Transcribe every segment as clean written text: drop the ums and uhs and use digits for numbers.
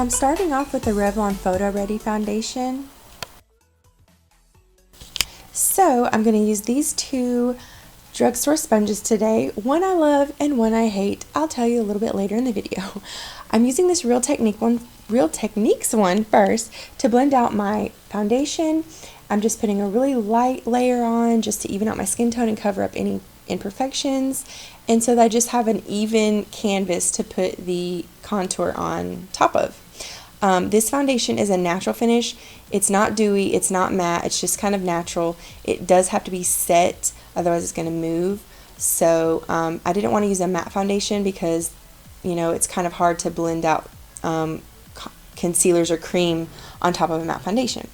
I'm starting off with the Revlon Photo Ready foundation. So I'm going to use these two drugstore sponges today. One I love and one I hate. I'll tell you a little bit later in the video. I'm using this Real Techniques one first to blend out my foundation. I'm just putting a really light layer on just to even out my skin tone and cover up any imperfections, and so that I just have an even canvas to put the contour on top of. This foundation is a natural finish. It's not dewy, it's not matte, it's just kind of natural. It does have to be set, otherwise it's going to move. So I didn't want to use a matte foundation because, you know, it's kind of hard to blend out concealers or cream on top of a matte foundation.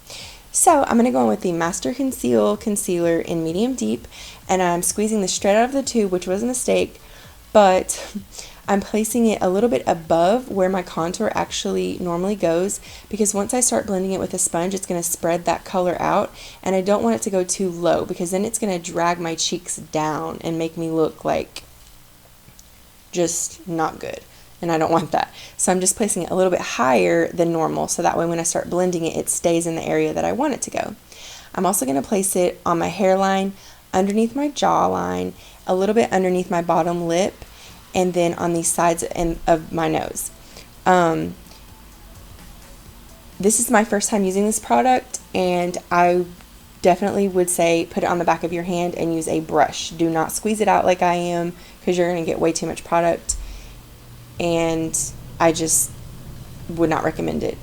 So I'm going to go in with the Master Conceal Concealer in Medium Deep, and I'm squeezing this straight out of the tube, which was a mistake, but I'm placing it a little bit above where my contour actually normally goes, because once I start blending it with a sponge, it's going to spread that color out, and I don't want it to go too low because then it's going to drag my cheeks down and make me look like just not good. And I don't want that. So I'm just placing it a little bit higher than normal, so that way when I start blending it, it stays in the area that I want it to go. I'm also going to place it on my hairline, underneath my jawline, a little bit underneath my bottom lip, and then on the sides of my nose. This is my first time using this product, and I definitely would say put it on the back of your hand and use a brush. Do not squeeze it out like I am, because you're going to get way too much product. And I just would not recommend it.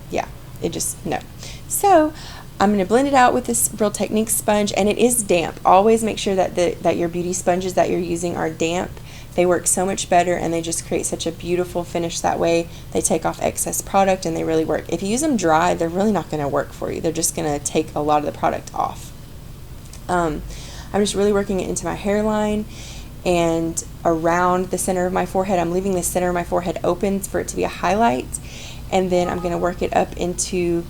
Yeah, it just, no. So I'm going to blend it out with this Real Techniques sponge, and it is damp. Always make sure that that your beauty sponges that you're using are damp. They work so much better, and they just create such a beautiful finish that way. They take off excess product, and they really work. If you use them dry, they're really not going to work for you. They're just going to take a lot of the product off. I'm just really working it into my hairline and around the center of my forehead. I'm leaving the center of my forehead open for it to be a highlight, and then I'm going to work it up into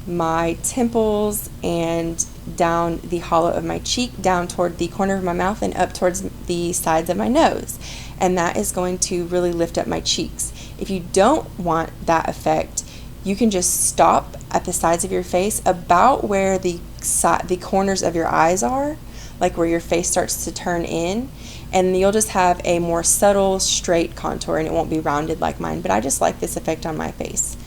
my temples and down the hollow of my cheek, down toward the corner of my mouth, and up towards the sides of my nose. And that is going to really lift up my cheeks. If you don't want that effect, you can just stop at the sides of your face about where the corners of your eyes are, like where your face starts to turn in, and you'll just have a more subtle straight contour, and it won't be rounded like mine, but I just like this effect on my face.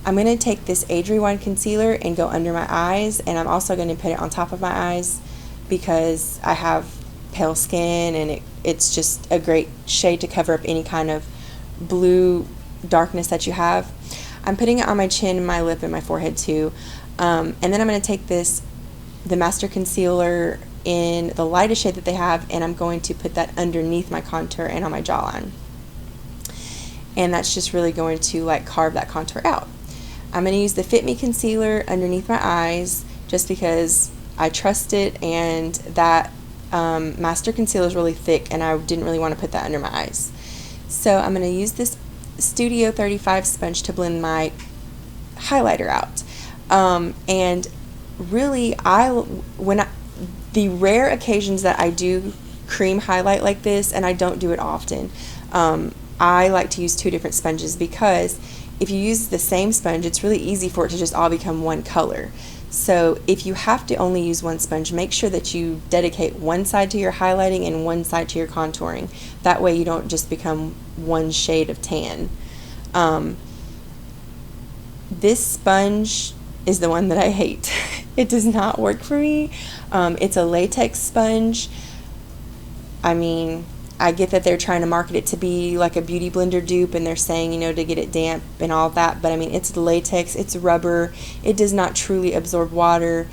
I'm going to take this Age Rewind concealer and go under my eyes, and I'm also going to put it on top of my eyes because I have pale skin, and it's just a great shade to cover up any kind of blue darkness that you have. I'm putting it on my chin, my lip, and my forehead too, and then I'm going to take the Master Concealer in the lightest shade that they have, and I'm going to put that underneath my contour and on my jawline, and that's just really going to like carve that contour out. I'm going to use the Fit Me Concealer underneath my eyes just because I trust it, and that Master Concealer is really thick, and I didn't really want to put that under my eyes. So I'm going to use this Studio 35 sponge to blend my highlighter out, and really the rare occasions that I do cream highlight like this, and I don't do it often, I like to use two different sponges, because if you use the same sponge, it's really easy for it to just all become one color. So if you have to only use one sponge, make sure that you dedicate one side to your highlighting and one side to your contouring. That way you don't just become one shade of tan. This sponge is the one that I hate. It does not work for me. It's a latex sponge. I mean, I get that they're trying to market it to be like a beauty blender dupe, and they're saying, you know, to get it damp and all that, but I mean, it's latex, it's rubber, it does not truly absorb water.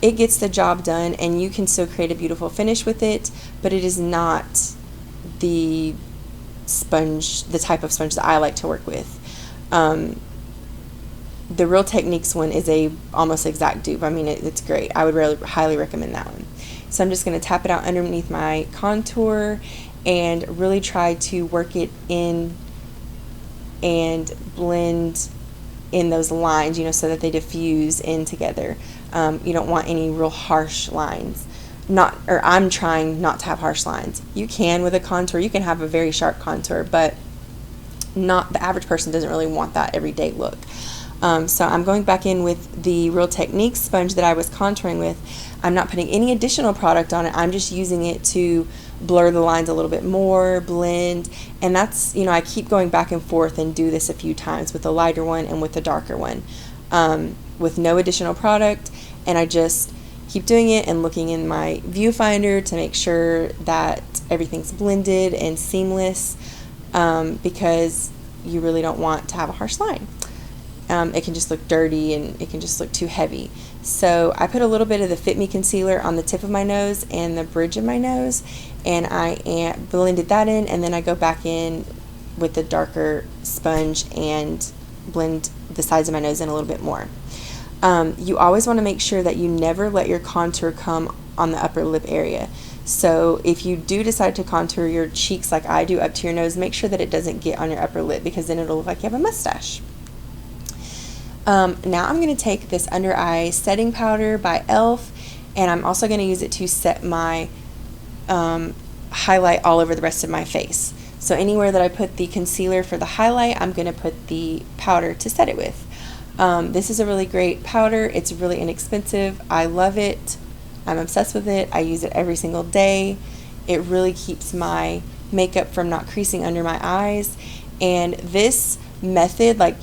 It gets the job done, and you can still create a beautiful finish with it, but it is not the sponge, the type of sponge that I like to work with. The Real Techniques one is a almost exact dupe. I mean, it's great. I would really highly recommend that one. So I'm just going to tap it out underneath my contour and really try to work it in and blend in those lines, you know, so that they diffuse in together. You don't want any real harsh lines. I'm trying not to have harsh lines. You can with a contour. You can have a very sharp contour, but not, the average person doesn't really want that everyday look. So I'm going back in with the Real Techniques sponge that I was contouring with. I'm not putting any additional product on it. I'm just using it to blur the lines a little bit more, blend, and that's, you know, I keep going back and forth and do this a few times with the lighter one and with the darker one, with no additional product, and I just keep doing it and looking in my viewfinder to make sure that everything's blended and seamless, because you really don't want to have a harsh line. It can just look dirty and it can just look too heavy. So I put a little bit of the Fit Me Concealer on the tip of my nose and the bridge of my nose, and I blended that in, and then I go back in with the darker sponge and blend the sides of my nose in a little bit more. You always want to make sure that you never let your contour come on the upper lip area. So if you do decide to contour your cheeks like I do up to your nose, make sure that it doesn't get on your upper lip, because then it'll look like you have a mustache. Now I'm going to take this under eye setting powder by e.l.f. and I'm also going to use it to set my highlight all over the rest of my face. So anywhere that I put the concealer for the highlight, I'm going to put the powder to set it with. This is a really great powder. It's really inexpensive. I love it. I'm obsessed with it. I use it every single day. It really keeps my makeup from not creasing under my eyes. And this method, like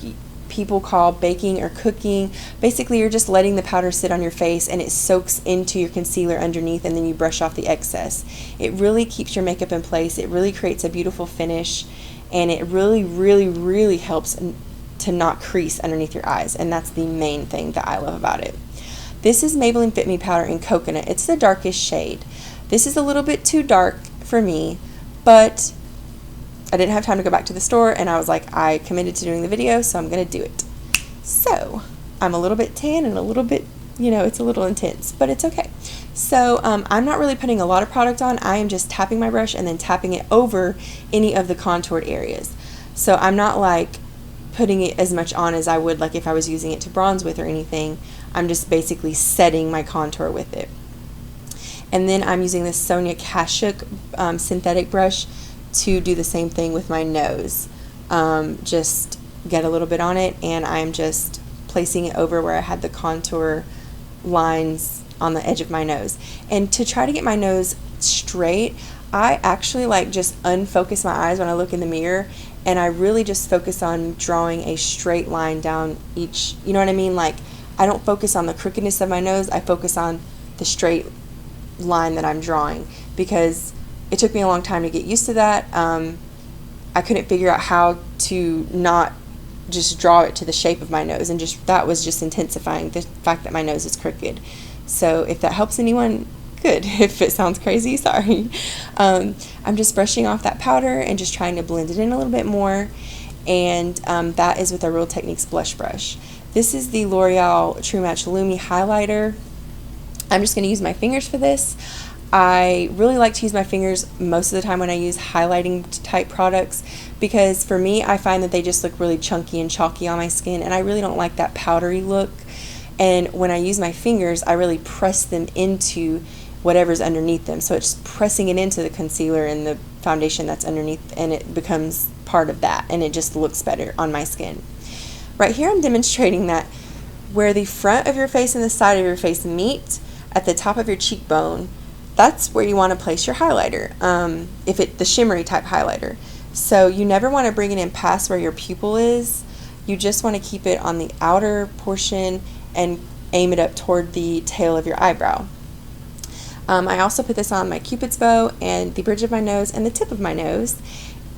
people call baking or cooking, basically you're just letting the powder sit on your face and it soaks into your concealer underneath, and then you brush off the excess. It really keeps your makeup in place. It really creates a beautiful finish, and it really helps to not crease underneath your eyes, and that's the main thing that I love about it. This is Maybelline Fit Me powder in Coconut. It's the darkest shade. This is a little bit too dark for me, but I didn't have time to go back to the store, and I was like, I committed to doing the video, so I'm going to do it. So I'm a little bit tan and a little bit, you know, it's a little intense, but it's okay. So I'm not really putting a lot of product on. I am just tapping my brush and then tapping it over any of the contoured areas. So I'm not like putting it as much on as I would like if I was using it to bronze with or anything. I'm just basically setting my contour with it. And then I'm using this Sonia Kashuk synthetic brush to do the same thing with my nose. Just get a little bit on it, and I'm just placing it over where I had the contour lines on the edge of my nose. And to try to get my nose straight, I actually like just unfocus my eyes when I look in the mirror, and I really just focus on drawing a straight line down each, you know what I mean? Like, I don't focus on the crookedness of my nose, I focus on the straight line that I'm drawing, because it took me a long time to get used to that. I couldn't figure out how to not just draw it to the shape of my nose, and just that was just intensifying the fact that my nose is crooked. So if that helps anyone, good. If it sounds crazy, sorry. I'm just brushing off that powder and just trying to blend it in a little bit more, and that is with a Real Techniques blush brush. This is the L'Oreal True Match Lumi highlighter. I'm just going to use my fingers for this. I really like to use my fingers most of the time when I use highlighting type products, because for me, I find that they just look really chunky and chalky on my skin, and I really don't like that powdery look. And when I use my fingers, I really press them into whatever's underneath them. So it's pressing it into the concealer and the foundation that's underneath, and it becomes part of that, and it just looks better on my skin. Right here, I'm demonstrating that where the front of your face and the side of your face meet at the top of your cheekbone, that's where you want to place your highlighter, the shimmery type highlighter. So you never want to bring it in past where your pupil is. You just want to keep it on the outer portion and aim it up toward the tail of your eyebrow. I also put this on my Cupid's bow and the bridge of my nose and the tip of my nose,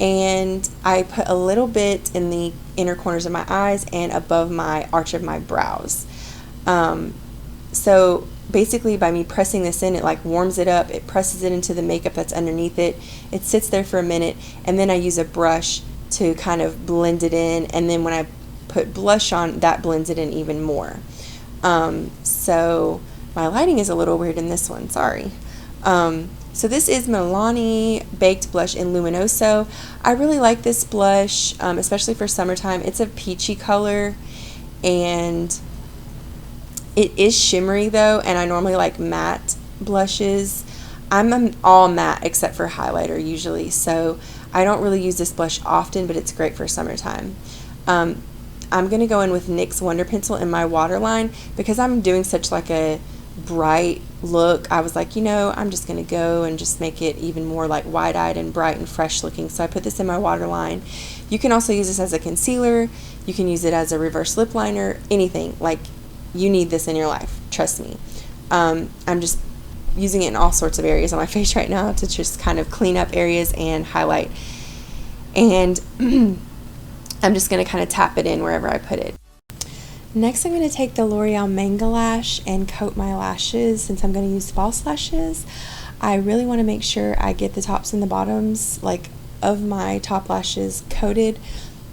and I put a little bit in the inner corners of my eyes and above my arch of my brows. So basically, by me pressing this in, it like warms it up, it presses it into the makeup that's underneath it, it sits there for a minute, and then I use a brush to kind of blend it in, and then when I put blush on, that blends it in even more. So my lighting is a little weird in this one, sorry. So this is Milani Baked Blush in Luminoso. I really like this blush, especially for summertime. It's a peachy color, and it is shimmery though, and I normally like matte blushes. I'm all matte except for highlighter usually, so I don't really use this blush often, but it's great for summertime. I'm going to go in with NYX Wonder Pencil in my waterline because I'm doing such like a bright look. I was like, you know, I'm just going to go and just make it even more like wide-eyed and bright and fresh looking. So I put this in my waterline. You can also use this as a concealer. You can use it as a reverse lip liner, anything. Like, you need this in your life, trust me. I'm just using it in all sorts of areas on my face right now to just kind of clean up areas and highlight. And I'm just going to kind of tap it in wherever I put it. Next, I'm going to take the L'Oreal Manga Lash and coat my lashes. Since I'm going to use false lashes, I really want to make sure I get the tops and the bottoms like of my top lashes coated.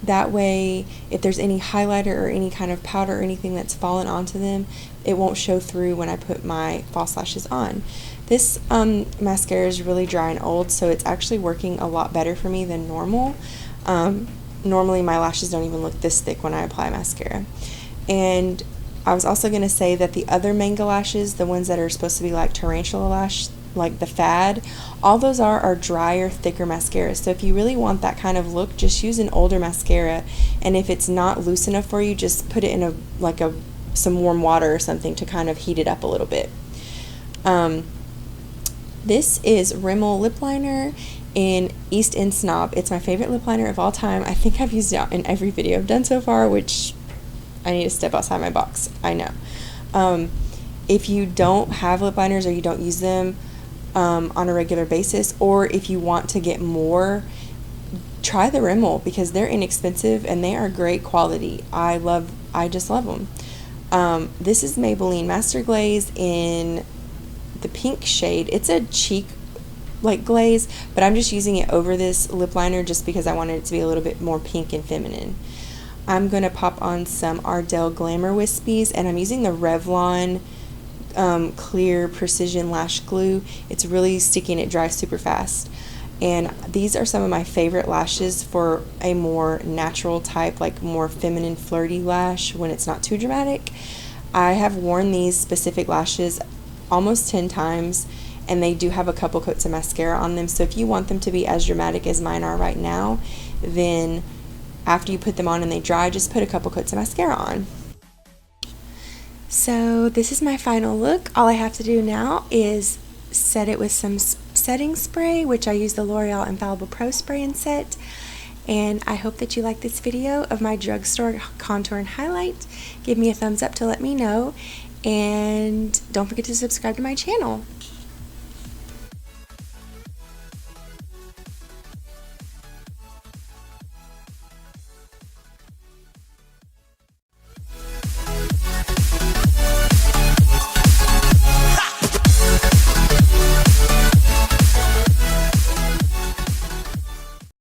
That way, if there's any highlighter or any kind of powder or anything that's fallen onto them, it won't show through when I put my false lashes on. This mascara is really dry and old, so it's actually working a lot better for me than normal. Normally my lashes don't even look this thick when I apply mascara. And I was also going to say that the other Manga lashes, the ones that are supposed to be like tarantula lash, like the Fad, all those are drier, thicker mascaras. So if you really want that kind of look, just use an older mascara, and if it's not loose enough for you, just put it in some warm water or something to kind of heat it up a little bit. This is Rimmel lip liner in Eastend Snob. It's my favorite lip liner of all time. I think I've used it in every video I've done so far, which I need to step outside my box, I know. If you don't have lip liners or you don't use them on a regular basis, or if you want to get more, try the Rimmel because they're inexpensive and they are great quality. I just love them. This is Maybelline Master Glaze in the pink shade. It's a cheek like glaze, but I'm just using it over this lip liner just because I wanted it to be a little bit more pink and feminine. I'm going to pop on some Ardell Glamour Whispies, and I'm using the Revlon clear precision lash glue. It's really sticky and it dries super fast. And these are some of my favorite lashes for a more natural type, like more feminine flirty lash when it's not too dramatic. I have worn these specific lashes almost 10 times, and they do have a couple coats of mascara on them. So if you want them to be as dramatic as mine are right now, then after you put them on and they dry, just put a couple coats of mascara on. So this is my final look. All I have to do now is set it with some setting spray, which I use the L'Oreal Infallible Pro Spray and Set. And I hope that you like this video of my drugstore contour and highlight. Give me a thumbs up to let me know, and don't forget to subscribe to my channel.